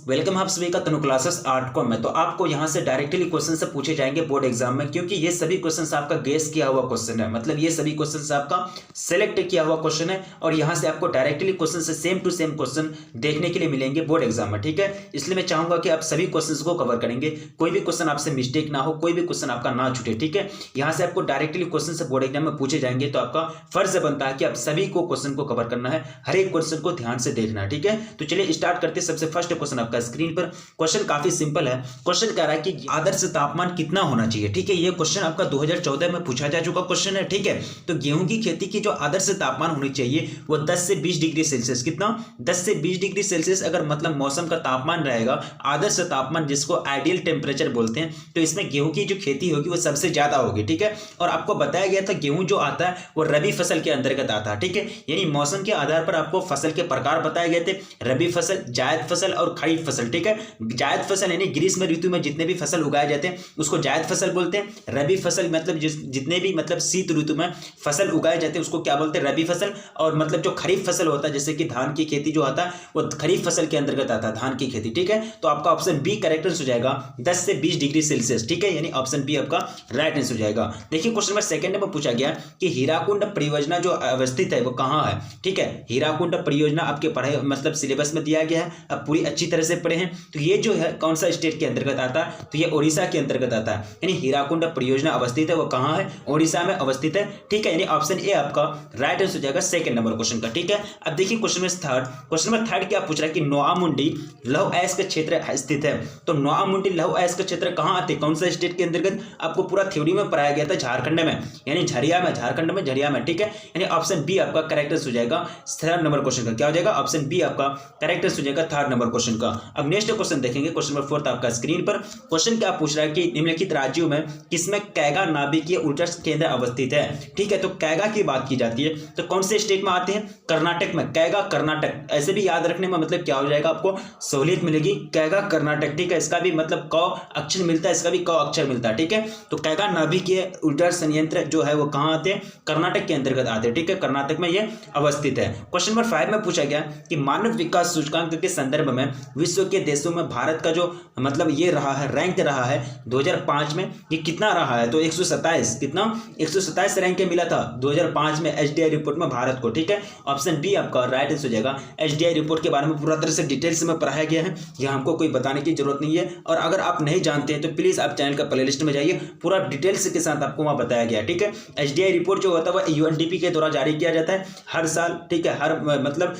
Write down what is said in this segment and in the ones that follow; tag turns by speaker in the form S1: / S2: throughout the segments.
S1: Welcome आप सभी का तनु क्लासेस आर्ट को में। तो आपको यहां से डायरेक्टली क्वेश्चन से पूछे जाएंगे बोर्ड एग्जाम में, क्योंकि ये सभी क्वेश्चन आपका गेस किया हुआ क्वेश्चन है। मतलब ये सभी क्वेश्चन आपका सेलेक्ट किया हुआ क्वेश्चन है और यहां से आपको डायरेक्टली क्वेश्चन से सेम टू सेम क्वेश्चन देखने के लिए मिलेंगे बोर्ड एग्जाम में। ठीक है, इसलिए मैं चाहूंगा कि आप सभी क्वेश्चन को कवर करेंगे, कोई भी क्वेश्चन आपसे मिस्टेक ना हो, कोई भी क्वेश्चन आपका ना छूटे। ठीक है, यहां से आपको डायरेक्टली क्वेश्चन से बोर्ड एग्जाम में पूछे जाएंगे, तो आपका फर्ज बनता है कि आप सभी को क्वेश्चन को कवर करना है, हर एक क्वेश्चन को ध्यान से देखना है। ठीक है, तो चलिए स्टार्ट करते हैं। सबसे फर्स्ट क्वेश्चन आपका स्क्रीन पर, क्वेश्चन काफी सिंपल है। क्वेश्चन कह रहा है कि आदर्श तापमान कितना होना चाहिए। ठीक है, ये क्वेश्चन आपका 2014 में पूछा जा चुका क्वेश्चन है। ठीक है, तो गेहूं की खेती की जो आदर्श तापमान होनी चाहिए वो 10 से 20 डिग्री सेल्सियस, कितना 10 से 20 डिग्री सेल्सियस अगर मतलब मौसम का तापमान रहेगा, आदर्श तापमान जिसको आइडियल टेम्परेचर बोलते हैं, तो इसमें गेहूं की जो खेती होगी वो सबसे ज्यादा होगी। ठीक है, और आपको बताया गया था गेहूं जो आता है वो रबी फसल के अंतर्गत आता है। ठीक है, यानी मौसम के आधार पर आपको फसल के प्रकार बताए गए थे, रबी फसल, जायद फसल और खरीफ फसल। ठीक है, जायद फसल यानी ग्रीष्म ऋतु में जितने भी फसल उगाए जाते हैं उसको जायद फसल बोलते हैं। रबी फसल मतलब जितने भी मतलब शीत ऋतु में फसल उगाए जाते हैं उसको क्या बोलते हैं, रबी फसल। और मतलब जो खरीफ फसल होता है, जैसे कि धान की खेती जो आता है वो खरीफ फसल के अंतर्गत आता है, धान की खेती। ठीक है, तो आपका ऑप्शन बी करेक्ट आंसर हो जाएगा, 10 से 20 डिग्री सेल्सियस। ठीक है, यानी ऑप्शन बी आपका राइट आंसर हो जाएगा। देखिए क्वेश्चन नंबर सेकंड में पूछा गया कि हीराकुंड परियोजना जो अवस्थित है वो कहाँ है। ठीक है, हीराकुंड परियोजना आपके पढ़ाई मतलब सिलेबस में दिया गया है, अब पूरी अच्छी तरह से पढ़े हैं। तो ये जो है कौन सा स्टेट के अंतर्गत आता है, तो ये ओडिशा के अंतर्गत आता है। यानी हीराकुंड परियोजना अवस्थित है वो कहाँ है, ओडिशा में अवस्थित है। ठीक है, यानी ऑप्शन ए आपका राइट आंसर हो जाएगा सेकंड नंबर क्वेश्चन का। ठीक है, अब देखिए क्वेश्चन नंबर थर्ड क्या पूछ रहा है कि नोआमुंडी लौह अयस्क क्षेत्र स्थित है। तो नोआमुंडी लौह अयस्क क्षेत्र कहाँ आते हैं, कौन सा स्टेट के अंतर्गत, आपको पूरा थ्योरी में पढ़ाया गया था, झारखंड में, यानी झरिया में, झारखंड में, झरिया में। ठीक है, यानी ऑप्शन बी आपका करेक्ट आंसर हो जाएगा थर्ड नंबर क्वेश्चन का। क्या हो जाएगा, ऑप्शन बी आपका करेक्ट आंसर हो जाएगा थर्ड नंबर क्वेश्चन का। अब नेक्स्ट क्वेश्चन देखेंगे, क्वेश्चन नंबर फोर्थ आपका स्क्रीन पर। क्वेश्चन क्या पूछ रहा है कि निम्नलिखित राज्यों में किसमें कैगा नाभिकीय ऊर्जा केंद्र अवस्थित है। ठीक है, तो कैगा की बात की जाती है तो कौन से स्टेट में आते हैं, कर्नाटक में, कैगा कर्नाटक। ऐसे भी याद रखने में मतलब क्या हो जाएगा, आपको सहूलियत मिलेगी, कैगा कर्नाटक। ठीक है, इसका भी मतलब क अक्षर मिलता है, इसका भी क अक्षर मिलता है। ठीक है, तो कैगा नाभिकीय ऊर्जा संयंत्र जो है वो कहाँ आते हैं, कर्नाटक के अंतर्गत आते हैं। ठीक है, कर्नाटक में ये अवस्थित है। क्वेश्चन नंबर 5 में पूछा गया कि मानव विकास सूचकांक के संदर्भ में विश्व के देशों में भारत का जो मतलब ये रहा है, रैंक रहा है 2005 में, ये कितना रहा है, तो 127, कितना 127 रैंक मिला था 2005 में एचडीआई रिपोर्ट में भारत को। ठीक है, ऑप्शन बी आपका राइट आंसर हो जाएगा। एचडीआई रिपोर्ट के बारे में पूरा तरह से डिटेल्स में पढ़ाया गया है, यह हमको कोई बताने की जरूरत नहीं है। और अगर आप नहीं जानते हैं तो प्लीज आप चैनल का प्लेलिस्ट में जाइए, पूरा डिटेल्स के साथ आपको वहां बताया गया है। ठीक है, एचडीआई रिपोर्ट जो होता है वह यूएनडीपी के द्वारा जारी किया जाता है हर साल। ठीक है, हर मतलब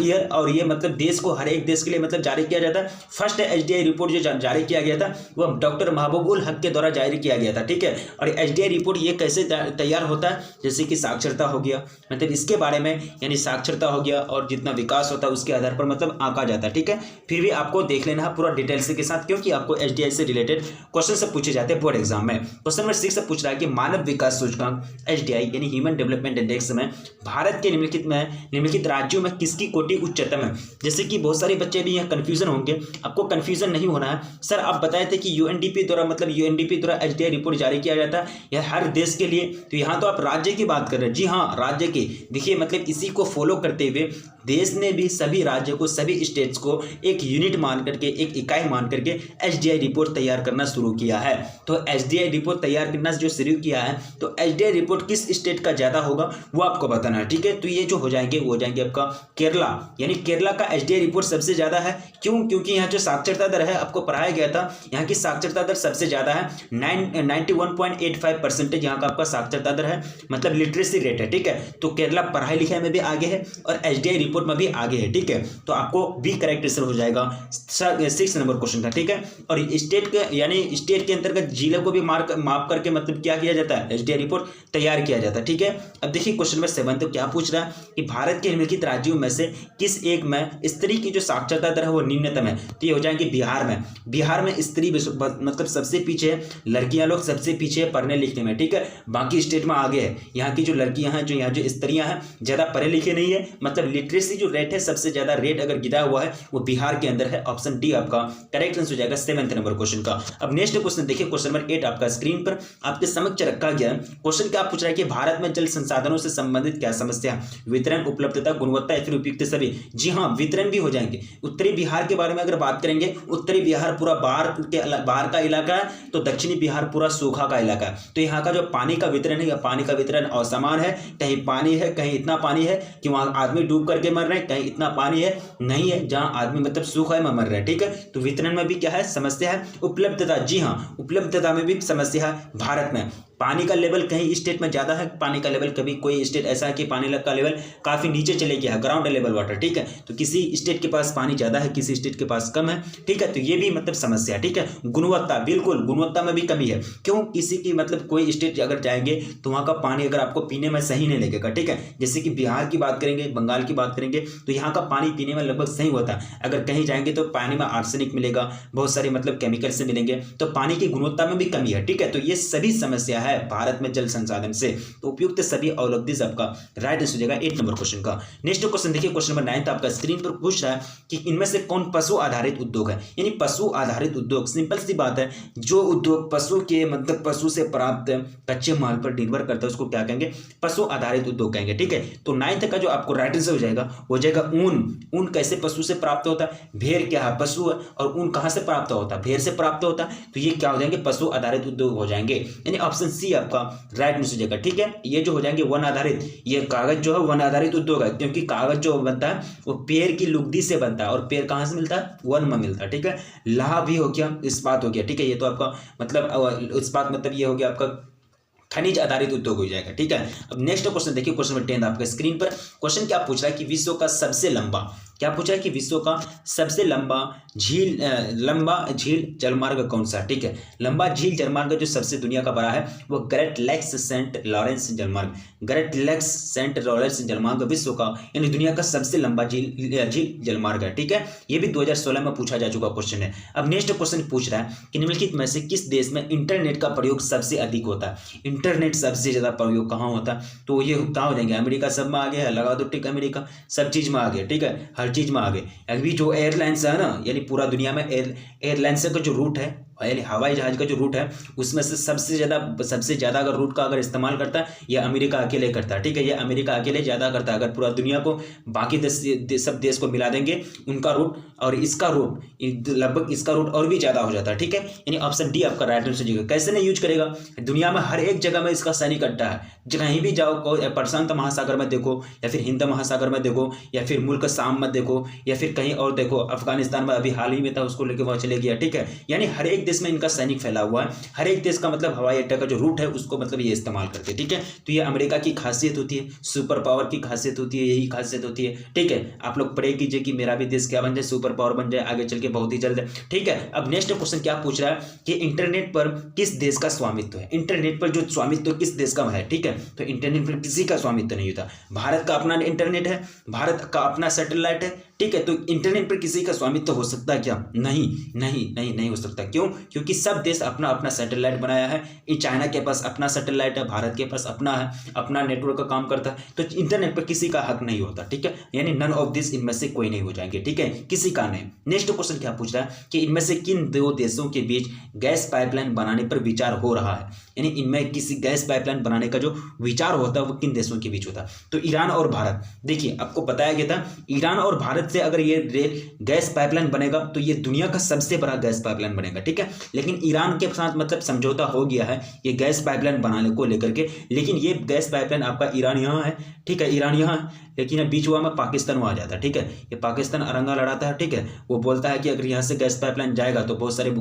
S1: ईयर, और ये मतलब देश को, हर एक देश के लिए मतलब जारी किया जाता है। फर्स्ट एचडीआई रिपोर्ट जो जारी किया गया था वह डॉक्टर महबूब उल हक के द्वारा जारी किया गया था। ठीक है, और एचडीआई रिपोर्ट ये कैसे तैयार होता है, जैसे कि साक्षरता हो गया, मतलब इसके बारे में, यानी साक्षरता हो गया और जितना विकास होता है उसके आधार पर मतलब आंका जाता है। ठीक है, फिर भी आपको देख लेना है पूरा डिटेल्स के साथ, क्योंकि आपको एचडीआई से रिलेटेड क्वेश्चन से पूछे जाते हैं बोर्ड एग्जाम में। क्वेश्चन नंबर 6 से पूछ रहा है कि मानव विकास सूचकांक एचडीआई यानी ह्यूमन डेवलपमेंट इंडेक्स में भारत के निम्नलिखित राज्यों में किसकी कोटि उच्चतम है। जैसे कि बहुत सारे बच्चे भी यहाँ कंफ्यूजन होंगे, आपको कंफ्यूजन नहीं होना है। सर आप बताए थे कि यूएनडीपी द्वारा मतलब यूएनडीपी द्वारा एचडीआई रिपोर्ट जारी किया जाता है यह हर देश के लिए, तो यहाँ तो आप राज्य की बात कर रहे हैं। जी हाँ, राज्य की। देखिए मतलब इसी को फॉलो करते हुए देश ने भी सभी राज्यों को, सभी स्टेट्स को एक यूनिट मान करके, एक इकाई मान करके एचडीआई रिपोर्ट तैयार करना शुरू किया है। तो एचडीआई रिपोर्ट तैयार करना जो शुरू किया है, तो एचडीआई रिपोर्ट किस स्टेट का ज्यादा होगा वो आपको बताना है। ठीक है, तो ये जो हो जाएंगे वो हो जाएंगे आपका केरला, यानी केरला का एचडीआई रिपोर्ट सबसे ज्यादा है। क्यों, क्योंकि यहाँ जो साक्षरता दर है आपको पढ़ाया गया था, यहाँ की साक्षरता दर सबसे ज्यादा है, 91.85% यहाँ का आपका साक्षरता दर है, मतलब लिटरेसी रेट है। ठीक है, तो केरला पढ़ाई लिखाई में भी आगे है और एचडीआई रिपोर्ट में भी आगे है। ठीक है, तो आपको बी करेक्ट आंसर हो जाएगा 6 नंबर क्वेश्चन का। ठीक है, और स्टेट के यानी स्टेट के अंतर्गत जिले को भी माप करके मतलब क्या किया जाता है, एचडीआई रिपोर्ट तैयार किया जाता है। ठीक है, अब देखिए क्वेश्चन नंबर 7 तो क्या पूछ रहा है कि भारत के निम्नलिखित राज्यों में से किस एक में स्त्री की जो साक्षरता दर है वो निम्नतम है। तो ये हो जाएंगे बिहार में। बिहार में स्त्री मतलब सबसे पीछे है, लड़कियां लोग सबसे पीछे है पढ़ने लिखने में। ठीक है, बाकी स्टेट में आगे है। यहाँ की जो लड़कियां हैं, जो यहाँ जो स्त्रियां हैं, ज्यादा पढ़े लिखे नहीं है, मतलब लिटरेसी लिटरेसी जो रेट है, सबसे ज्यादा रेट अगर गिरा हुआ है वो बिहार के अंदर है। ऑप्शन डी आपका करेक्ट आंसर हो जाएगा 7th नंबर क्वेश्चन का। अब नेक्स्ट क्वेश्चन देखिए, क्वेश्चन नंबर 8 आपका स्क्रीन पर आपके समक्ष रखा गया है। क्वेश्चन क्या पूछ रहा है कि भारत में जल संसाधनों से संबंधित क्या समस्या है? वितरण, उपलब्धता, गुणवत्ता या फिर उपयुक्त सभी? जी हाँ, वितरण भी हो जाएंगे। उत्तरी बिहार के बारे में अगर बात करेंगे, उत्तरी बिहार पूरा बाढ़ का इलाका है, तो दक्षिणी बिहार पूरा सूखा का इलाका है। तो यहाँ का जो पानी का वितरण है, या पानी का वितरण असमान है, कहीं पानी है, कहीं इतना पानी है कि वहां आदमी डूब करके मर रहे हैं, कहीं इतना पानी है नहीं है जहां आदमी मतलब सूखा है मर रहे हैं। ठीक है, तो वितरण में भी क्या है समस्या है। उपलब्धता, जी हाँ, उपलब्धता में भी समस्या है। भारत में पानी का लेवल कहीं स्टेट में ज़्यादा है, पानी का लेवल कभी कोई स्टेट ऐसा है कि पानी का लेवल काफ़ी नीचे चले गया है, ग्राउंड लेवल वाटर। ठीक है, तो किसी स्टेट के पास पानी ज़्यादा है, किसी स्टेट के पास कम है। ठीक है, तो ये भी मतलब समस्या है। ठीक है, गुणवत्ता, बिल्कुल गुणवत्ता में भी कमी है। क्यों? किसी की मतलब कोई स्टेट अगर जाएंगे तो वहाँ का पानी अगर आपको पीने में सही नहीं लगेगा। ठीक है, जैसे कि बिहार की बात करेंगे, बंगाल की बात करेंगे, तो यहाँ का पानी पीने में लगभग सही होता है। अगर कहीं जाएंगे तो पानी में आर्सेनिक मिलेगा, बहुत सारे मतलब केमिकल से मिलेंगे, तो पानी की गुणवत्ता में भी कमी है। ठीक है, तो ये सभी समस्या है भारत में संसाधन से। तो उपयुक्त सभी अवलब्धि आपका राइट आंसर हो जाएगा 8 नंबर क्वेश्चन का। नेक्स्ट क्वेश्चन देखिए, क्वेश्चन नंबर 9 आपका स्क्रीन पर पूछ रहा है कि इनमें से कौन पशु आधारित उद्योग है? यानी पशु आधारित उद्योग, सिंपल सी बात है, जो उद्योग पशु के मतलब पशु से प्राप्त कच्चे माल पर निर्भर करता है उसको क्या कहेंगे? पशु आधारित उद्योग कहेंगे। ठीक है, तो 9th का जो आपको राइट आंसर हो जाएगा ऊन। ऊन कैसे पशु से प्राप्त होता है? भेड़ क्या है? पशु है, और ऊन कहां से प्राप्त होता है? भेड़ से प्राप्त होता है। तो ये क्या हो जाएंगे? पशु आधारित उद्योग हो जाएंगे। यानी ऑप्शन सी आपका राइट आंसर हो जाएगा। ठीक है, ये जो हो जाएंगे वन आधारित, ये कागज जो है वन आधारित उद्योग है, क्योंकि कागज जो बनता है वो पेड़ की लुगदी से बनता है, और पेड़ कहां से मिलता है? वन में मिलता है। ठीक है, लाह भी हो गया, इस्पात हो गया। ठीक है, ये तो आपका मतलब इस्पात मतलब ये हो गया आपका खनिज आधारित उद्योग हो जाएगा। ठीक है, अब नेक्स्ट क्वेश्चन देखिए, क्वेश्चन नंबर 10 आपके स्क्रीन पर। क्वेश्चन क्या पूछ रहा है कि विश्व का सबसे लंबा, क्या पूछा है कि विश्व का सबसे लंबा झील जलमार्ग कौन सा? ठीक है, लंबा झील जलमार्ग जो सबसे दुनिया का बड़ा है वो ग्रेट लेक्स सेंट लॉरेंस जलमार्ग, ग्रेट लेक्स सेंट लॉरेंस जलमार्ग विश्व का यानी दुनिया का सबसे लंबा झील जलमार्ग है। ठीक है, ये भी 2016 में पूछा जा चुका क्वेश्चन है। अब नेक्स्ट क्वेश्चन पूछ रहा है कि निम्नलिखित में से किस देश में इंटरनेट का प्रयोग सबसे अधिक होता है? इंटरनेट सबसे ज्यादा प्रयोग कहाँ होता है? तो ये कहाँ हो जाएंगे? अमेरिका सब में आ गया है, लगा दो टिक, अमेरिका सब चीज में आ गया। ठीक है, हर चीज में आ गए। अभी जो एयरलाइंस है ना, यानी पूरा दुनिया में एयरलाइंस का जो रूट है, यानी हवाई जहाज का जो रूट है, उसमें से सबसे ज्यादा अगर रूट का अगर इस्तेमाल करता है ये अमेरिका अकेले करता है। ठीक है, ये अमेरिका अकेले ज्यादा करता है। अगर पूरा दुनिया को बाकी सब देश को मिला देंगे उनका रूट और इसका रूट, लगभग इसका रूट और भी ज्यादा हो जाता है। ठीक है, यानी ऑप्शन डी आपका राइट आंसर होगा। कैसे नहीं यूज करेगा? दुनिया में हर एक जगह में इसका सैनिक अड्डा है। कहीं भी जाओ, प्रशांत महासागर में देखो, या फिर हिंद महासागर में देखो, या फिर मुल्क शाम में देखो, या फिर कहीं और देखो, अफगानिस्तान में अभी हाल ही में था, उसको लेकर वहां चले गया। ठीक है, यानी हर एक देश में इनका सैनिक फैला हुआ है। हर एक देश का मतलब हवाई अड्डा का जो रूट है उसको मतलब ये इस्तेमाल करते हैं। ठीक है, तो ये अमेरिका की खासियत होती है, सुपर पावर की खासियत होती है, यही खासियत होती है। ठीक है, आप लोग प्रे कीजिए कि मेरा भी देश क्या बन जाए, सुपर पावर बन जाए आगे चल के बहुत ही जल्द। ठीक है, अब नेक्स्ट क्वेश्चन क्या पूछ रहा है कि इंटरनेट पर किस देश का स्वामित्व है? इंटरनेट पर जो स्वामित्व किस देश का है? ठीक है, तो इंटरनेट पर किसी का स्वामित्व नहीं होता। भारत का अपना इंटरनेट है, भारत का अपना सैटेलाइट है। ठीक है, तो इंटरनेट पर किसी का स्वामित्व हो सकता है क्या? नहीं हो सकता। क्यों? क्योंकि सब देश अपना अपना सैटेलाइट बनाया है। चाइना के पास अपना सैटेलाइट है, भारत के पास अपना है, अपना नेटवर्क का काम करता है, तो इंटरनेट पर किसी का हक नहीं होता। ठीक है, यानी नन ऑफ दिस, इनमें से कोई नहीं हो जाएंगे। ठीक है, किसी का नहीं। नेक्स्ट क्वेश्चन क्या पूछ रहा है कि इनमें से किन दो देशों के बीच गैस पाइपलाइन बनाने पर विचार हो रहा है? यानी इनमें किसी गैस पाइपलाइन बनाने का जो विचार होता है वो किन देशों के बीच होता है? तो ईरान और भारत। देखिए, आपको बताया गया था ईरान और भारत से अगर ये गैस पाइपलाइन बनेगा तो ये दुनिया का सबसे बड़ा गैस पाइपलाइन बनेगा। ठीक है, लेकिन ईरान के साथ मतलब समझौता हो गया है ये गैस पाइपलाइन बनाने को लेकर के, लेकिन ये गैस पाइपलाइन आपका ईरान यहाँ है। ठीक है, ईरान यहाँ है, लेकिन बीच हुआ में पाकिस्तान वहाँ जाता है। ठीक है, ये पाकिस्तान अरंगा लड़ाता है। ठीक है, वो बोलता है कि अगर यहाँ से गैस पाइपलाइन जाएगा तो बहुत सारे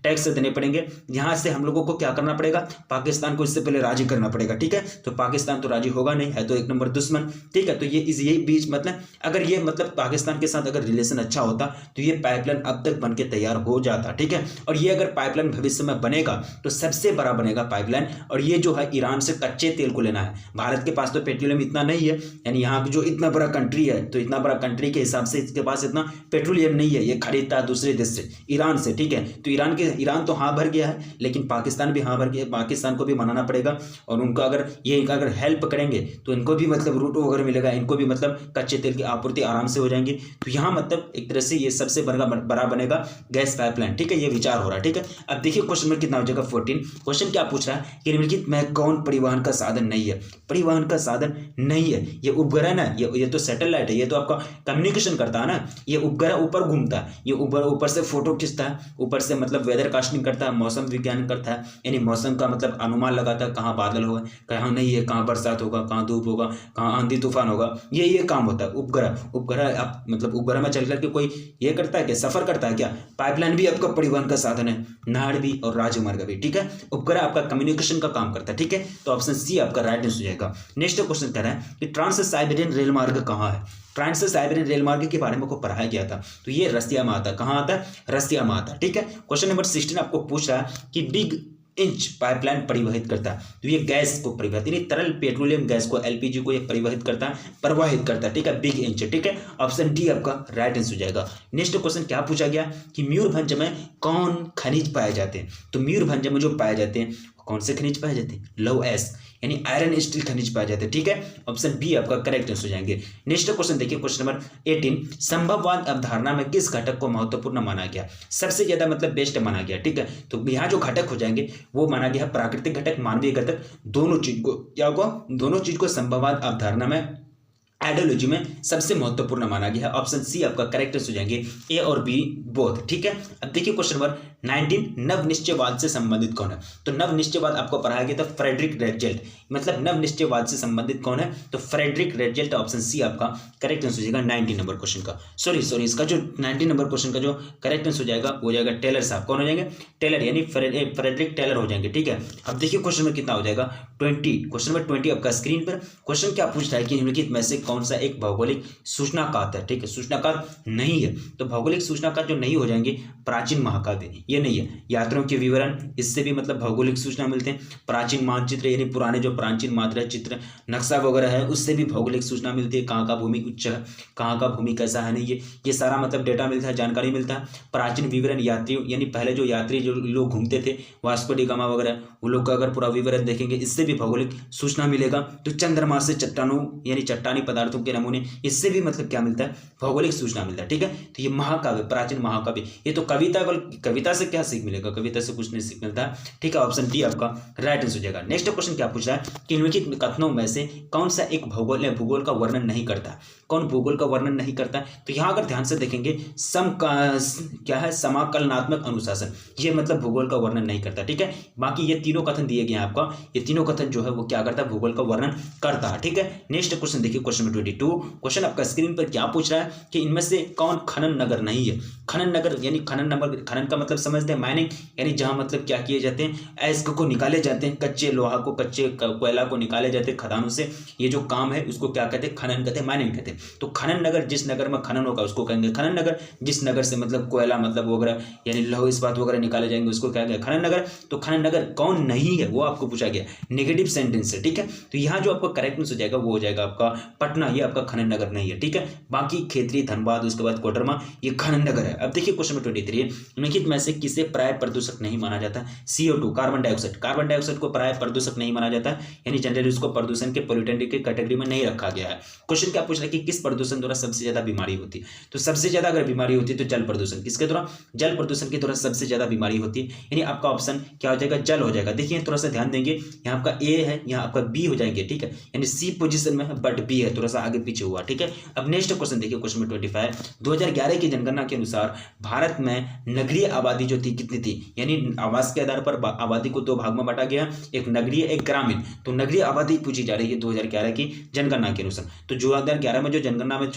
S1: टैक्स देने पड़ेंगे, यहाँ से हम लोगों को क्या करना पड़ेगा? पाकिस्तान को इससे पहले राजी करना पड़ेगा। ठीक है, तो पाकिस्तान तो राजी होगा नहीं, है तो एक नंबर दुश्मन। ठीक है, तो ये यही बीच मतलब अगर ये मतलब पाकिस्तान के साथ अगर रिलेशन अच्छा होता तो ये पाइपलाइन अब तक बन के तैयार हो जाता। ठीक है, और ये अगर पाइपलाइन भविष्य में बनेगा तो सबसे बड़ा बनेगा पाइपलाइन, और ये जो है ईरान से कच्चे तेल को लेना है। भारत के पास तो पेट्रोलियम इतना नहीं है, यानी यहाँ जो इतना बड़ा कंट्री है, तो इतना बड़ा कंट्री के हिसाब से इसके पास इतना पेट्रोलियम नहीं है, ये खरीदता है दूसरे देश से, ईरान से। ठीक है, तो ईरान तो हाँ भर गया है, लेकिन पाकिस्तान भी हाँ भर गया, पाकिस्तान को भी मनाना पड़ेगा, और उनको अगर ये अगर हेल्प करेंगे तो इनको भी मतलब रूट वगैरह मिलेगा, इनको भी मतलब कच्चे तेल की आपूर्ति आराम से हो जाएंगी। तो यहाँ मतलब एक तरह से ये सबसे बड़ा बनेगा गैस पाइपलाइन, ठीक है, ये विचार हो रहा है, ठीक है। अब देखिए क्वेश्चन नंबर कितना हो जाएगा 14। क्वेश्चन क्या पूछ रहा है कि निम्नलिखित में कौन परिवहन का साधन नहीं है, परिवहन का साधन नहीं है। ये उपग्रह ना, ये तो सैटेलाइट है, ये तो आपका कम्युनिकेशन करता है ना, ये उपग्रह ऊपर घूमता है, ये ऊपर से फोटो खींचता है, ऊपर से मतलब वेदर कास्टिंग करता है, मौसम विज्ञान करता है, यानी मौसम का मतलब अनुमान लगाता है, कहाँ बादल होगा, कहाँ नहीं है, कहाँ बरसात होगा, कहाँ धूप होगा, कहाँ आंधी तूफान होगा, ये काम होता है। उपग्रह आप मतलब उपग्रह में चल करके कोई ये करता है क्या, सफर करता है क्या। पाइपलाइन भी आपका परिवहन का साधन है, नहर भी और राजमार्ग भी, ठीक है। उपग्रह आपका कम्युनिकेशन का काम करता है, ठीक है। तो ऑप्शन सी आपका राइट आंसर हो जाएगा। नेक्स्ट क्वेश्चन कह रहा है कि ट्रांस साइबेरियन रेल मार्ग कहाँ है। ट्रांस साइबेरियन रेल मार्ग के बारे में को पढ़ाया गया था, तो ये रसिया में आता है। कहाँ आता है, रसिया में आता है, ठीक है। क्वेश्चन नंबर 16 आपको पूछ रहा है कि बिग इंच पाइपलाइन परिवहित करता है, तो ये गैस को परिवहित, यानी तरल पेट्रोलियम गैस को, एलपीजी को ये प्रवाहित करता है, ठीक है, बिग इंच, ठीक है। ऑप्शन डी आपका राइट आंसर हो जाएगा। नेक्स्ट क्वेश्चन क्या पूछा गया कि मयूरभंज में कौन खनिज पाए जाते हैं, तो मयूरभंज में जो पाए जाते हैं कौन से खनिज पाए जाते हैं, लौह एस यानी आयरन स्टील खनिज पाए जाते हैं, ठीक है। ऑप्शन बी आपका करेक्ट आंसर हो जाएंगे। नेक्स्ट क्वेश्चन देखिए, क्वेश्चन नंबर 18, संभववाद अवधारणा में किस घटक को महत्वपूर्ण माना गया, सबसे ज्यादा मतलब बेस्ट माना गया, ठीक है। तो यहाँ जो घटक हो जाएंगे वो माना गया है प्राकृतिक घटक, मानवीय घटक, दोनों चीज को क्या होगा, दोनों चीज को संभववाद अवधारणा में आइडियोलॉजी में सबसे महत्वपूर्ण माना गया है। ऑप्शन सी आपका करेक्ट हो जाएंगे, ए और बी बोथ, ठीक है। अब देखिए क्वेश्चन नंबर 19, नव निश्चयवाद से संबंधित कौन है, तो नव निश्चयवाद आपको पढ़ाया गया था फ्रेडरिक रेटजेल्ट, मतलब नव निश्चयवाद से संबंधित कौन है, तो फ्रेडरिक रेटजेल्ट। ऑप्शन सी आपका करेक्ट आंसर हो जाएगा 19 नंबर क्वेश्चन का। सॉरी इसका जो 19 नंबर क्वेश्चन का जो करेक्ट आंसर हो जाएगा वो हो जाएगा टेलर साहब। कौन हो जाएंगे, टेलर, यानी फ्रेडरिक टेलर हो जाएंगे, ठीक है। अब देखिए क्वेश्चन में कितना हो जाएगा 20, क्वेश्चन नंबर 20 आपका स्क्रीन पर। क्वेश्चन क्या पूछ रहा है कि निम्नलिखित में से कौन सा एक भौगोलिक सूचनाकात है, ठीक है, सूचनाकात नहीं है। तो भौगोलिक सूचनाकात जो नहीं हो जाएंगे, प्राचीन महाकाव्य ये नहीं है, यात्रियों के विवरण, इससे भी मतलब भौगोलिक सूचना मिलते हैं, प्राचीन मानचित्र यानी पुराने जो प्राचीन मात्रा चित्र नक्शा वगैरह है उससे भी भौगोलिक सूचना मिलती है, कहाँ का भूमि उच्च है, कहाँ का भूमि कैसा है, नहीं ये सारा मतलब डेटा मिलता है, जानकारी मिलता है। प्राचीन विवरण, यात्रियों यानी पहले जो यात्री जो लोग घूमते थे, वास्को डी गामा वगैरह, वो लोग का अगर पूरा विवरण देखेंगे इससे भी भौगोलिक सूचना मिलेगा। तो चंद्रमा से चट्टानों यानी चट्टानी पदार्थों के नमूने, इससे भी मतलब क्या मिलता है, भौगोलिक सूचना मिलता है, ठीक है। तो ये महाकाव्य, प्राचीन महाकाव्य, ये तो कविता से क्या सीख मिलेगा, कविता से कुछ नहीं सीख मिलता है, ठीक है। ऑप्शन डी आपका राइट आंसर हो जाएगा। नेक्स्ट क्वेश्चन क्या पूछ रहा है कि निम्नलिखित कथनों में से कौन सा एक भूगोल का वर्णन नहीं करता, कौन भूगोल का वर्णन नहीं करता। तो यहाँ अगर ध्यान से देखेंगे क्या है, समाकलनात्मक अनुशासन, ये मतलब भूगोल का वर्णन नहीं करता, ठीक है। बाकी ये तीनों कथन दिए गए हैं आपका, ये तीनों कथन जो है वो क्या करता है, भूगोल का वर्णन करता है, ठीक है। नेक्स्ट क्वेश्चन देखिए, क्वेश्चन नंबर 22, क्वेश्चन आपका स्क्रीन पर क्या पूछ रहा है कि इनमें से कौन खनन नगर नहीं है। खनन नगर यानी खनन का मतलब समझते हैं माइनिंग, यानी जहां मतलब क्या किए जाते हैं, अयस्क को निकाले जाते हैं, कच्चे लोहा को, कच्चे कोयला को निकाले जाते हैं खदानों से, ये जो काम है उसको क्या कहते हैं, खनन कहते हैं, माइनिंग कहते हैं। तो खनन नगर, जिस नगर में खनन होगा उसको कहेंगे खनन नगर, जिस नगर से मतलब कोयला मतलब वगैरह यानी लौह इस्पात वगैरह निकाले जाएंगे उसको क्या कहेंगे, खनन नगर। तो खनन नगर कौन नहीं है वो आपको पूछा गया, नेगेटिव सेंटेंस है, ठीक है। तो यहाँ जो आपका करेक्ट आंसर हो जाएगा वो हो जाएगा आपका पटना, ये आपका खनन नगर नहीं है, ठीक है। बाकी खेतरी, धनबाद, उसके बाद कोडरमा, ये खनन नगर है। अब देखिए क्वेश्चन नंबर 23, निम्नलिखित में से किसे प्राय प्रदूषक नहीं माना जाता, CO2 कार्बन डाइऑक्साइड को प्राय प्रदूषक नहीं माना जाता, यानी जनरली उसको प्रदूषण के पोल्यूटेंट के कैटेगरी में नहीं रखा गया है। क्वेश्चन क्या पूछ रहा है कि किस प्रदूषण द्वारा सबसे ज्यादा बीमारी होती है, तो सबसे ज्यादा अगर बीमारी होती है तो जल प्रदूषण, किसके द्वारा, जल प्रदूषण के द्वारा सबसे ज्यादा बीमारी होती है, यानी आपका ऑप्शन क्या हो जाएगा, जल हो जाएगा। देखिए थोड़ा सा ध्यान देंगे, यहाँ आपका ए है, यहाँ आपका बी हो जाएंगे, ठीक है, यानी सी पोजीशन में है बट बी है थोड़ा सा आगे पीछे हुआ, ठीक है। अब नेक्स्ट क्वेश्चन देखिए, क्वेश्चन नंबर 25, 2011 की जनगणना के अनुसार भारत में नगरीय आबादी जो थी कितनी थी, यानी आवास के आधार पर आबादी को दो भाग में बांटा गया, एक नगरीय एक ग्रामीण। तो नगरीय आबादी पूछी जा रही है 2011 की जनगणना के अनुसार। तो 2011 में जो जनगणना में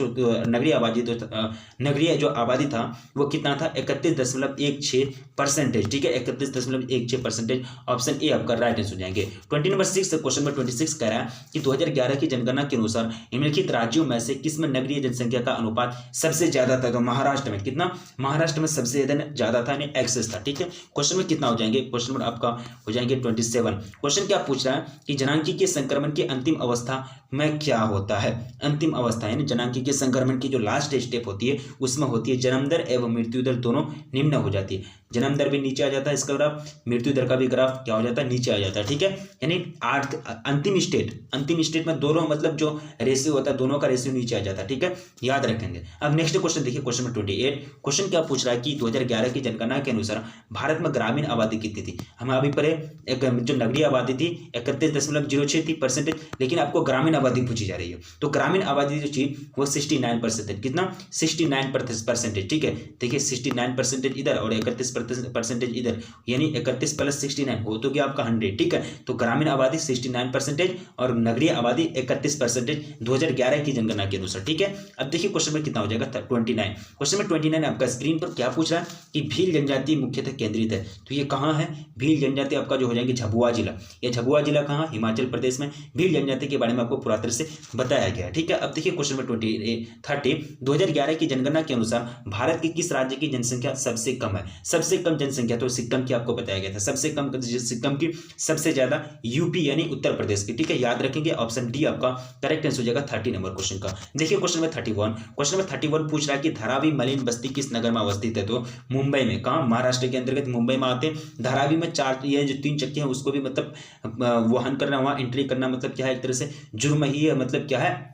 S1: नगरीय जो आबादी था वो कितना था, 31.16%, ठीक है, 31.16%। ऑप्शन ए आपका राइट आंसर हो जाएंगे। 20 नंबर 6 क्वेश्चन नंबर 26 कह रहा है कि 2011 की जनगणना के अनुसार निम्नलिखित राज्यों में से किसमें नगरीय जनसंख्या का अनुपात सबसे ज्यादा था, तो महाराष्ट्र में कितना, महाराष्ट्र में सबसे ज्यादा था, एक्सेस था, ठीक है। क्वेश्चन में कितना हो जाएंगे, क्वेश्चन नंबर आपका हो जाएंगे 27। क्वेश्चन क्या पूछ रहा है कि जनांकी के संक्रमण की अंतिम अवस्था में क्या होता है, अंतिम अवस्था यानी जनांकी के संक्रमण की जो लास्ट स्टेप होती है उसमें होती है जन्म दर एवं मृत्यु दर दोनों निम्न हो जाती है। जन्म दर भी नीचे आ जाता है इसका ग्राफ, मृत्यु दर का भी ग्राफ क्या हो जाता है, नीचे आ जाता है। ठीक है, यानी अंतिम स्टेट में दोनों मतलब जो रेशियो होता है दोनों का रेशियो नीचे आ जाता है। ठीक है, याद रखेंगे। अब नेक्स्ट क्वेश्चन देखिए, क्वेश्चन नंबर 28। क्वेश्चन क्या पूछ रहा है कि 2011 की जनगणना के अनुसार भारत में ग्रामीण आबादी कितनी थी। हम अभी पढ़े एक जो नगरीय आबादी थी 31.06 थी परसेंटेज, लेकिन आपको ग्रामीण आबादी पूछी जा रही है। तो ग्रामीण आबादी जो थी वो 69% है। कितना, 69%। ठीक है, देखिए 69% इधर और 31% इधर, यानी 31 + 69 हो तो क्या आपका 100। ठीक है, तो ग्रामीण आबादी 69% और नगरीय आबादी 31% 2011 की जनगणना के अनुसार। ठीक है, अब देखिए क्वेश्चन में कितना हो जाएगा 29। क्वेश्चन में 29 आपका स्क्रीन पर क्या पूछ रहा है कि भील जनजाति मुख्यतः केंद्रित है। तो ये कहाँ है, भील जनजाति आपका जो हो जाएंगे झाबुआ जिला। ये झाबुआ जिला कहाँ, हिमाचल प्रदेश में। भील जनजाति के बारे में आपको पूरा तरह से बताया गया है। ठीक है, अब देखिए क्वेश्चन में 30 2011 की जनगणना के अनुसार भारत के किस राज्य की जनसंख्या सबसे कम है। सबसे कम जनसंख्या तो सिक्किम की आपको बताया गया था, सबसे कम सिक्किम की, सबसे ज्यादा यूपी यानी उत्तर प्रदेश की। ठीक है, याद रखेंगे ऑप्शन डी आपका करेक्ट आंसर हो जाएगा 30 नंबर क्वेश्चन का। देखिए क्वेश्चन में 31। क्वेश्चन में 31 पूछ रहा है कि धारावी मलिन बस्ती किस नगर में अवस्थित है। तो मुंबई में। कहाँ, महाराष्ट्र के अंतर्गत मुंबई में आते हैं। धारावी में ये जो 3 चक्के हैं उसको भी मतलब वाहन करना, वहां एंट्री करना मतलब क्या है, एक तरह से जुर्म ही है, मतलब क्या है,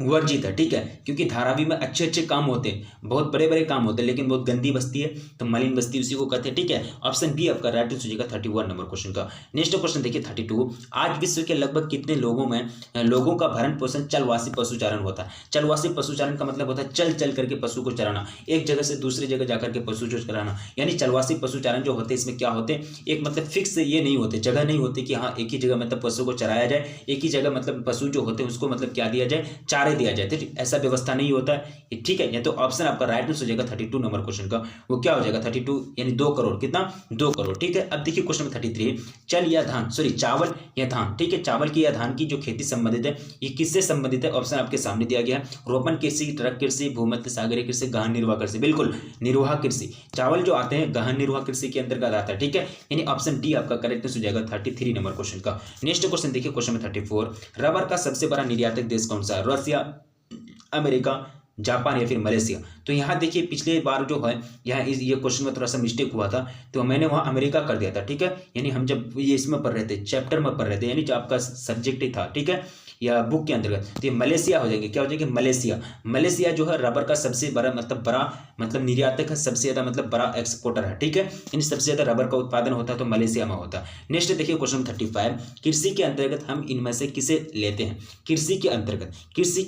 S1: वर्जित है। ठीक है, क्योंकि धारावी में अच्छे अच्छे काम होते हैं, बहुत बड़े बड़े काम होते हैं, लेकिन बहुत गंदी बस्ती है तो मलिन बस्ती उसी को कहते हैं। ठीक है, ऑप्शन बी आपका राइट आंसर हो जाएगा 31 नंबर क्वेश्चन का। नेक्स्ट क्वेश्चन देखिए 32। आज विश्व के लगभग कितने लोगों का भरण पोषण चलवासी पशुचारण होता है। चलवासी पशुचारण का मतलब होता है चल चल करके पशु को चराना, एक जगह से दूसरी जगह जाकर के पशु को चराना। यानी चलवासी पशुचारण जो होते हैं इसमें क्या होते हैं, एक मतलब फिक्स ये नहीं होते, जगह नहीं होती कि हाँ एक ही जगह मतलब पशु को चराया जाए, एक ही जगह मतलब पशु जो होते हैं उसको मतलब क्या दिया जाए, चारे दिया जाए। ठीक, ऐसा व्यवस्था नहीं होता है। ठीक है, या तो ऑप्शन आपका राइट आंसर हो जाएगा 32 नंबर क्वेश्चन का, वो क्या हो जाएगा 32 यानी 2 करोड़। कितना, 2 करोड़। ठीक है, अब देखिए क्वेश्चन में 33। चावल या धान। ठीक है, चावल की या धान की जो खेती संबंधित है ये किससे संबंधित है। ऑप्शन आपके सामने दिया गया है, रोपण कृषि, ट्रक कृषि, भूमध्य सागरीय कृषि, गहन निर्वाह कृषि। बिल्कुल, निर्वाह कृषि। चावल जो आते हैं गहन निर्वाह कृषि के अंतर्गत आता है। ठीक है, यानी ऑप्शन डी आपका करेक्ट आंसर हो जाएगा 33 नंबर क्वेश्चन का। नेक्स्ट क्वेश्चन देखिए क्वेश्चन में 34। रबर का सबसे बड़ा निर्यातक देश कौन सा है। रसिया, अमेरिका, जापान या फिर मलेशिया। तो यहाँ देखिए पिछले बार जो है यहाँ ये क्वेश्चन में थोड़ा सा मिस्टेक हुआ था, तो मैंने वहाँ अमेरिका कर दिया था। ठीक है, यानी हम जब ये इसमें पढ़ रहे थे, चैप्टर में पढ़ रहे थे, यानी जो आपका सब्जेक्ट ही था, ठीक है, या बुक के अंतर्गत, तो ये मलेशिया हो जाएंगे। क्या हो जाएंगे, मलेशिया जो है रबर का सबसे बड़ा मतलब निर्यातक है, सबसे ज्यादा मतलब बड़ा एक्सपोर्टर है। ठीक है, यानी सबसे ज्यादा रबर का उत्पादन होता है तो मलेशिया में होता है। नेक्स्ट देखिए क्वेश्चन 35। कृषि के अंतर्गत हम इनमें से किसे लेते हैं। कृषि के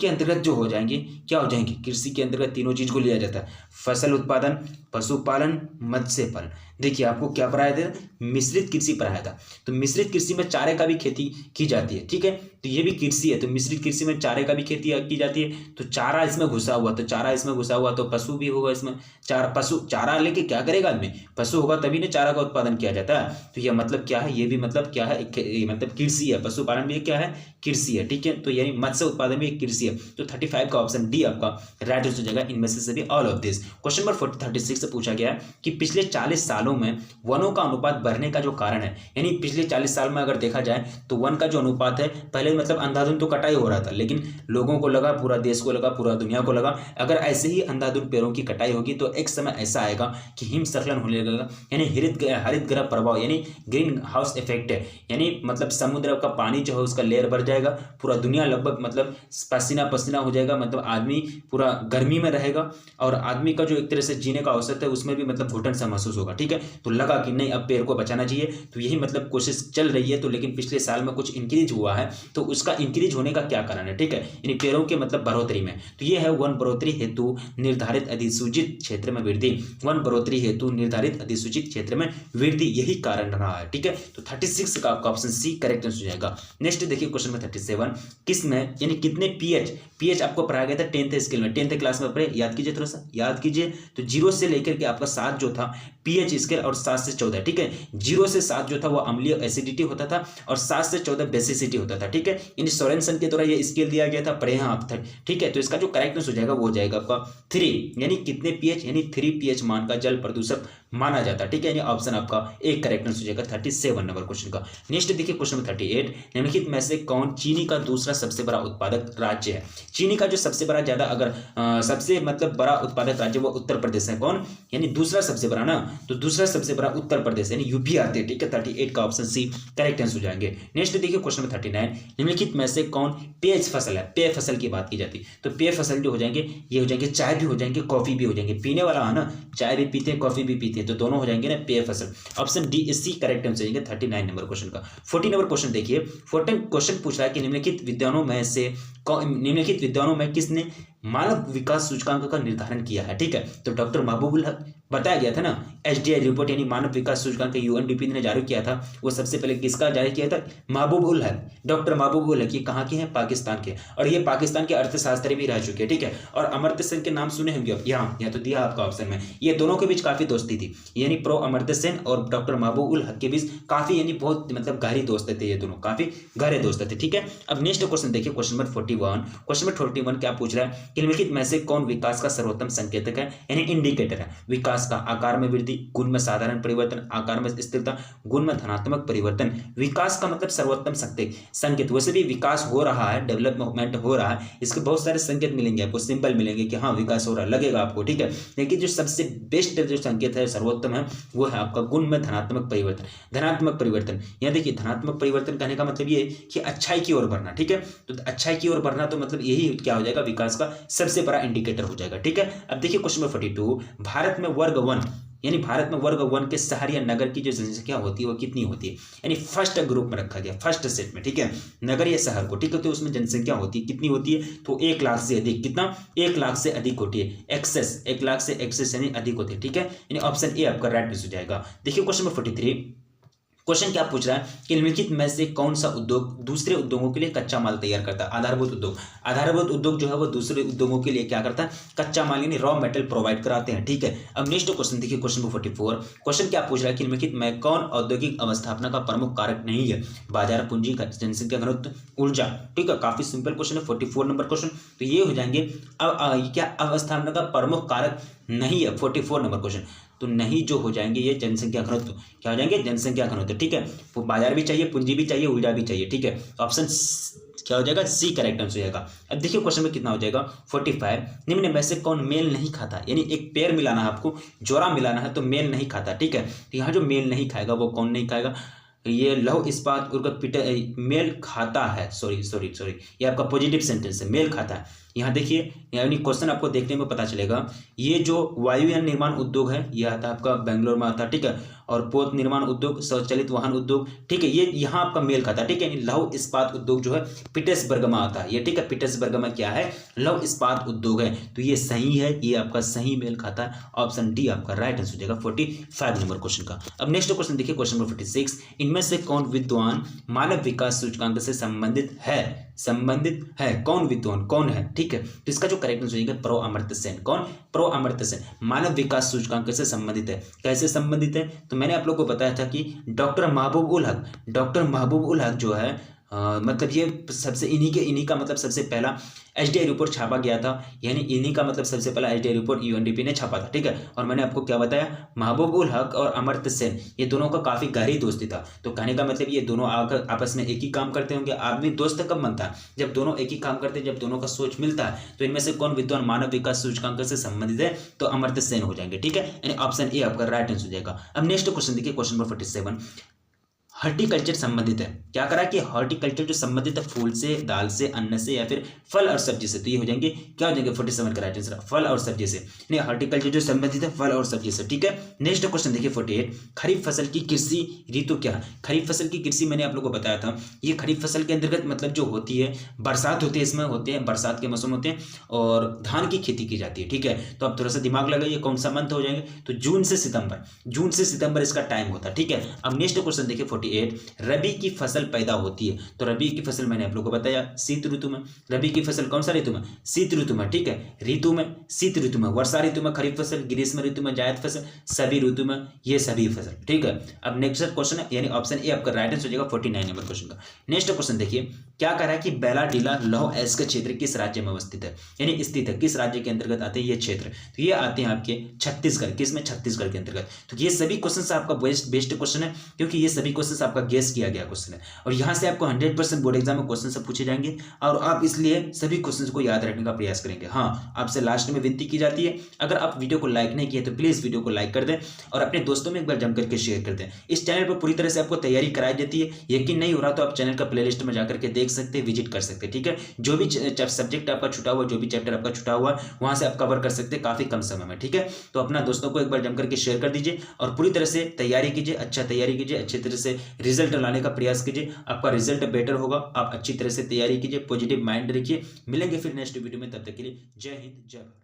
S1: अंतर्गत जो हो जाएंगे क्या हो जाएंगे, कृषि के अंतर्गत तीनों चीज को लिया जाता है, फसल उत्पादन, पशुपालन, मत्स्य पालन। देखिए आपको क्या पढ़ाया था, मिश्रित कृषि पढ़ाया था। तो मिश्रित कृषि में चारे का भी खेती की जाती है। ठीक है, तो ये भी कृषि है, तो मिश्रित कृषि में चारे का भी खेती की जाती है। तो चारा इसमें घुसा हुआ, तो पशु भी होगा इसमें। चारा लेके क्या करेगा आदमी, पशु होगा तभी ना चारा का उत्पादन किया जाता है। तो यह मतलब क्या है, ये भी मतलब क्या है, मतलब कृषि है। पशुपालन भी क्या है, कृषि है। ठीक है, तो यानी मत्स्य उत्पादन भी एक कृषि है। तो 35 का ऑप्शन डी आपका राइट आंसर हो जाएगा, इनमें से सभी all of this. Question number 36 से पूछा गया कि पिछले 40 सालों में वनों का अनुपात बढ़ने का जो कारण है, यानी पिछले 40 साल में अगर देखा जाए तो वन का जो अनुपात है, पहले मतलब अंधाधुंध तो कटाई हो रहा था, लेकिन लोगों को लगा, पूरा देश को लगा, पूरा दुनिया को लगा, अगर ऐसे ही अंधाधुंध पेड़ों की कटाई होगी तो एक समय ऐसा आएगा कि हिमस्खलन होने लगेगा, यानी हरित गृह प्रभाव यानी ग्रीन हाउस इफेक्ट है, यानी मतलब समुद्र का पानी जो है उसका लेयर बढ़ जाएगा, पूरा दुनिया लगभग मतलब पसीना पसीना हो जाएगा, मतलब आदमी पूरा गर्मी में रहेगा और आदमी का जो एक तरह से जीने का अवसर है उसमें भी मतलब घुटन सा महसूस होगा। ठीक है, तो लगा कि नहीं अब पेड़ को बचाना चाहिए, तो यही मतलब कोशिश चल रही है। तो लेकिन पिछले साल में कुछ इंक्रीज हुआ है, तो उसका इंक्रीज होने का क्या कारण है। ठीक है, यानी पेड़ों के मतलब बढ़ोतरी में, तो ये है वन बढ़ोतरी हेतु निर्धारित अधिसूचित क्षेत्र में वृद्धि, वन बढ़ोतरी हेतु निर्धारित अधिसूचित क्षेत्र में वृद्धि, यही कारण रहा है। ठीक है, तो 36 का आपका ऑप्शन सी करेक्ट आंसर हो जाएगा। नेक्स्ट देखिए क्वेश्चन में 37, किस में यानी कितने पीएच आपको पढ़ाया गया था 10th स्केल में, 10th क्लास में पढ़े, याद कीजिए, थोड़ा सा याद कीजिए। तो 0 से लेकर के आपका 7 जो था पीएच स्केल और 7 से 14। ठीक है, 0 से 7 जो था वो अम्लीय एसिडिटी होता था और 7 से 14 बेसिसिटी होता था। ठीक है, यानी सोरेनसन के द्वारा ये स्केल दिया गया था, पढ़े हैं आप। ठीक है, तो इसका जो करेक्टनेस हो जाएगा वो हो जाएगा आपका 3, यानी कितने पीएच, यानी 3 पीएच मान का जल प्रदूषक माना जाता है। ठीक है, यानी ऑप्शन आपका एक करेक्टनेस हो जाएगा 37 नंबर क्वेश्चन का। नेक्स्ट देखिए क्वेश्चन नंबर 38, निम्नलिखित में से कौन चीनी का दूसरा सबसे बड़ा उत्पादक राज्य है? चीनी का जो सबसे बड़ा ज्यादा अगर सबसे मतलब बड़ा उत्पादक राज्य वो उत्तर प्रदेश है। कौन, यानी दूसरा सबसे बड़ा ना, तो दूसरा सबसे बड़ा उत्तर प्रदेश यानी यूपी आते हैं। ठीक है, 38 का ऑप्शन सी करेक्ट आंसर हो जाएंगे। नेक्स्ट देखिए क्वेश्चन नंबर 39, निम्नलिखित में से कौन पेय फसल है? पेय फसल की बात की जाती है तो पेय फसल जो हो जाएंगे ये हो जाएंगे, चाय भी हो जाएंगे, कॉफी भी हो जाएंगे, पीने वाला है ना, चाय भी पीते हैं कॉफी भी पीते हैं, तो दोनों हो जाएंगे ना पेय फसल। Option D is C correct answer हो जाएंगे 39 नंबर क्वेश्चन का। 40 नंबर क्वेश्चन देखिए, 14 क्वेश्चन पूछ रहा है कि निम्नलिखित विद्वानों में किसने मानव विकास सूचकांक का निर्धारण किया है? ठीक है, तो डॉक्टर महबूबुल हक, बताया गया था ना एसडीआई रिपोर्ट यानी मानव विकास सूचकांक यूएनडीपी ने जारी किया था, वो सबसे पहले किसका जारी किया था? महबूबुल हक, डॉक्टर महबूबुल हक। ये कहाँ के हैं? पाकिस्तान के, और ये पाकिस्तान के अर्थशास्त्री भी रह चुके हैं। ठीक है, और अमर्त्य सेन के नाम सुने होंगे आप, यहाँ तो दिया आपका ऑप्शन में। ये दोनों के बीच काफी दोस्ती थी, यानी प्रो अमर्त्य सेन और डॉक्टर महबूबुल हक के बीच काफी यानी बहुत मतलब गहरी दोस्ती थे, ये दोनों काफी गहरे दोस्त थे। ठीक है, अब नेक्स्ट क्वेश्चन देखिए क्वेश्चन नंबर 41। क्वेश्चन नंबर 41 क्या पूछ रहा है कि निम्नलिखित में से कौन विकास का सर्वोत्तम संकेतक है, यानी इंडिकेटर है? विकास का आकार में वृद्धि, गुण में साधारण परिवर्तन, आकार में स्थिरता, गुण में धनात्मक परिवर्तन। विकास का मतलब सर्वोत्तम संकेत। वैसे भी विकास हो रहा है, डेवलपमेंट हो रहा है, इसके बहुत सारे संकेत मिलेंगे आपको, सिंबल मिलेंगे कि हाँ विकास हो रहा है, लगेगा आपको। ठीक है, लेकिन जो सबसे बेस्ट जो संकेत है, सर्वोत्तम है, वो है आपका गुण में धनात्मक परिवर्तन। धनात्मक परिवर्तन, यहाँ देखिए धनात्मक परिवर्तन कहने का मतलब ये कि अच्छाई की ओर बढ़ना। ठीक है, तो अच्छाई की ओर बढ़ना तो मतलब यही क्या हो जाएगा? विकास का सबसे बड़ा इंडिकेटर हो जाएगा। ठीक है, अब देखिए क्वेश्चन नंबर 42, भारत में वर्ग 1 यानी भारत में वर्ग 1 के शहर या नगर की जो जनसंख्या होती है वो कितनी होती है? यानी फर्स्ट ग्रुप में रखा गया, फर्स्ट सेट में। ठीक है, नगर या शहर को, ठीक है, तो उसमें जनसंख्या होती है कितनी होती है? तो 1 लाख से अधिक। कितना? 1 लाख से अधिक होती है। एक्सेस, 1 लाख से एक्सेस यानी अधिक होती है। ठीक है, यानी ऑप्शन ए आपका राइट आंसर हो जाएगा। देखिए क्वेश्चन नंबर 43, क्वेश्चन क्या पूछ रहा है कि निम्नलिखित में से कौन सा उद्योग दूसरे उद्योगों के लिए कच्चा माल तैयार करता है? आधारभूत उद्योग। आधारभूत उद्योग जो है वो दूसरे उद्योगों के लिए क्या करता है? कच्चा माल यानी रॉ मेटेरियल प्रोवाइड कराते हैं। ठीक है, अब नेक्स्ट क्वेश्चन देखिए क्वेश्चन नंबर 44। क्वेश्चन क्या पूछ रहा है कि निम्नलिखित में कौन औद्योगिक अवस्थापना का प्रमुख कारक नहीं है? बाजार पूंजी, जनसंख्या घनत्व, ऊर्जा। ठीक है, काफी सिंपल क्वेश्चन है। 44 नंबर क्वेश्चन, तो ये हो जाएंगे क्या अवस्थापना का प्रमुख कारक नहीं है? 44 नंबर क्वेश्चन, तो नहीं जो हो जाएंगे ये जनसंख्या घनत्व। क्या हो जाएंगे? जनसंख्या घनत्व। ठीक है, वो बाजार भी चाहिए, पूंजी भी चाहिए, ऊर्जा भी चाहिए। ठीक है, ऑप्शन क्या हो जाएगा? सी करेक्ट आंसर हो जाएगा। अब देखिए क्वेश्चन में कितना हो जाएगा? 45, निम्न में से कौन मेल नहीं खाता? यानी एक पेयर मिलाना है आपको, जोड़ा मिलाना है, तो मेल नहीं खाता। ठीक है, तो यहाँ जो मेल नहीं खाएगा वो कौन नहीं खाएगा? ये लौह इस्पात उर्वरक मेल खाता है, सॉरी ये आपका पॉजिटिव सेंटेंस है, मेल खाता है। यहाँ देखिए, यानी क्वेश्चन आपको देखने में पता चलेगा, ये जो वायुयान निर्माण उद्योग है ये आता है आपका बेंगलोर में आता है। ठीक है, और पोत निर्माण उद्योग, स्वचालित वाहन उद्योग, ठीक है, ये यहाँ आपका मेल खाता है। ठीक है, यानी लौह इस्पात उद्योग जो है पीटर्सबर्ग में आता है ये। ठीक है, पीटर्सबर्ग में क्या है? लौह इस्पात उद्योग है, तो ये सही है, ये आपका सही मेल खाता है। ऑप्शन डी आपका राइट आंसर हो जाएगा 45 नंबर क्वेश्चन का। अब नेक्स्ट क्वेश्चन देखिए क्वेश्चन नंबर 46, इनमें से कौन विद्वान मानव विकास सूचकांक से संबंधित है? कौन विद्वान कौन है? ठीक है, तो इसका जो करेक्ट आंसर हो जाएगा प्रो अमर्त्य सेन। कौन? प्रो अमर्त्य सेन मानव विकास सूचकांक से संबंधित है। कैसे संबंधित है? तो मैंने आप लोग को बताया था कि डॉक्टर महबूबुल हक जो है मतलब ये सबसे इन्हीं का मतलब सबसे पहला एसडीआई रिपोर्ट छापा गया था, यानी इन्हीं का मतलब सबसे पहला एसडीआई रिपोर्ट यूएनडीपी ने छापा था। ठीक है, और मैंने आपको क्या बताया? महबूबुल हक और अमर्त्य सेन ये दोनों का काफी गहरी दोस्ती था। तो कहने का मतलब ये दोनों आकर आपस में एक ही काम करते होंगे। आदमी दोस्त कब बनता है? जब दोनों एक ही काम करते हैं, जब दोनों का सोच मिलता है। तो इनमें से कौन विद्वान मानव विकास सूचकांक से संबंधित है? तो अमर्त्य सेन हो जाएंगे। ठीक है, यानी ऑप्शन ए आपका राइट आंसर हो जाएगा। अब नेक्स्ट क्वेश्चन देखिए क्वेश्चन नंबर 47, हॉर्टिकल्चर संबंधित है। क्या करा कि हॉर्टिकल्चर जो संबंधित है फूल से, दाल से, अन्न से या फिर फल और सब्जी से, तो ये हो जाएंगे क्या हो जाएंगे? 47 का राइट आंसर फल और सब्जी से। नहीं, हॉर्टिकल्चर जो संबंधित है फल और सब्जी से। ठीक है, नेक्स्ट क्वेश्चन देखिए 48, खरीफ फसल की कृषि ऋतु क्या है? खरीफ फसल की कृषि मैंने आप लोगों को बताया था, ये खरीफ फसल के अंतर्गत मतलब जो होती है बरसात होती है, इसमें होते हैं बरसात के मौसम होते हैं और धान की खेती की जाती है। ठीक है, तो आप थोड़ा सा दिमाग लगाइए कौन सा मंथ हो जाएंगे? तो जून से सितंबर इसका टाइम होता है। ठीक है, अब नेक्स्ट क्वेश्चन देखिए 49, 48 रबी की फसल पैदा होती है। तो रबी की फसल मैंने आप लोगों को बताया शीत ऋतु में। रबी की फसल कौन सा ऋतु में? शीत ऋतु में, ठीक है। ऋतु में शीत ऋतु में, वर्षा ऋतु में खरीफ फसल, ग्रीष्म ऋतु में जायद फसल, सभी ऋतु में ये सभी फसल, ठीक है। अब नेक्स्ट क्वेश्चन है, यानी ऑप्शन ए आपका राइट आंसर हो जाएगा 49 नंबर क्वेश्चन का। नेक्स्ट क्वेश्चन देखिए, क्या कह रहा है कि बैलाडीला लौह अयस्क क्षेत्र किस राज्य में अवस्थित है, यानी स्थित है, किस राज्य के अंतर्गत आते हैं ये क्षेत्र? तो ये आते हैं आपके छत्तीसगढ़, किसमें? छत्तीसगढ़ के अंतर्गत। तो ये सभी क्वेश्चन आपका बेस्ट क्वेश्चन है, क्योंकि ये सभी क्वेश्चन आपका गेस किया गया क्वेश्चन है, और यहाँ से आपको 100% बोर्ड एग्जाम में क्वेश्चन से पूछे जाएंगे, और आप इसलिए सभी क्वेश्चन को याद रखने का प्रयास करेंगे। हाँ, आपसे लास्ट में विनती की जाती है, अगर आप वीडियो को लाइक नहीं किए तो प्लीज वीडियो को लाइक कर दें और अपने दोस्तों में एक बार जम करके शेयर कर दें। इस चैनल पर पूरी तरह से आपको तैयारी कराई जाती है। यकीन नहीं हो रहा तो आप चैनल का प्लेलिस्ट में जाकर के देख सकते हैं, विजिट कर सकते हैं, ठीक है। जो भी सब्जेक्ट आपका छुटा हुआ, जो भी चैप्टर आपका छुटा हुआ, वहां से आप कवर कर सकते हैं काफी कम समय में, ठीक है। तो अपना दोस्तों को एक बार जम करके शेयर कर दीजिए और पूरी तरह से तैयारी कीजिए, अच्छा तैयारी कीजिए, अच्छी तरह से रिजल्ट लाने का प्रयास कीजिए। आपका रिजल्ट बेटर होगा, आप अच्छी तरह से तैयारी कीजिए, पॉजिटिव माइंड रखिए। मिलेंगे फिर नेक्स्ट वीडियो में, तब तक के लिए जय हिंद, जय भारत।